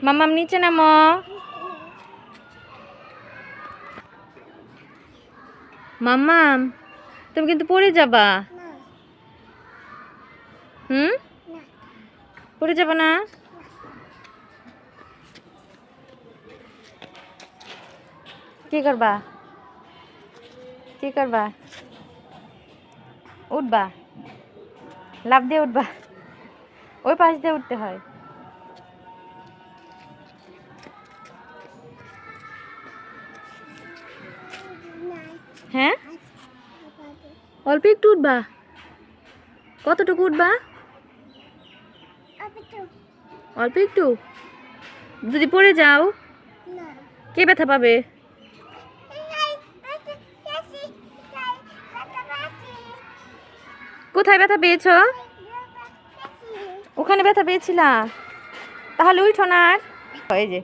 মাম্মাম নিচে নামো। মাম্মাম তুমি কিন্তু পড়ে যাবা। পড়ে যাবা না? কি করবা? কি করবা? উঠবা? লাফ দিয়ে উঠবা? ওই পাশ দিয়ে উঠতে হয়। হ্যাঁ, অল্প একটু উঠবা। কতটুকু উঠবা? অল্প একটু। যদি পড়ে যাও কে ব্যথা পাবে? কোথায় ব্যথা পেয়েছো? ওখানে ব্যথা পেয়েছিলা? তাহলে উঠো না আর। এই যে